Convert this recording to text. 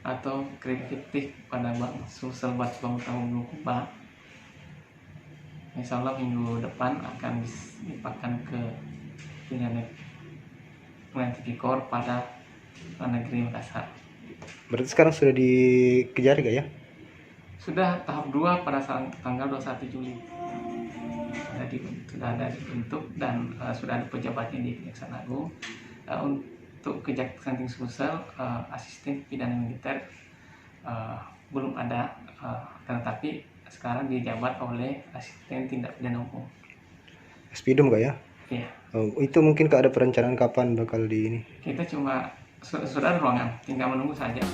atau kredit fiktif pada Bank Sulsel Batubara Bulukumba. Insya Allah minggu depan akan dilimpahkan ke Pengadilan Tipikor pada Negeri Makassar. Berarti sekarang sudah dikejar gak ya? Sudah tahap 2 pada tanggal 21 Juli. Sudah ada dibentuk dan sudah ada pejabatnya di Kejaksaan Agung. Untuk Kejaksaan Tinggi Sulsel, asisten pidana militer belum ada, tetapi sekarang dijabat oleh asisten tindak pidana umum. Aspidum gak ya? Iya. Oh, itu mungkin ada perencanaan kapan bakal di ini? Kita cuma sudah ada ruangan, tinggal menunggu saja.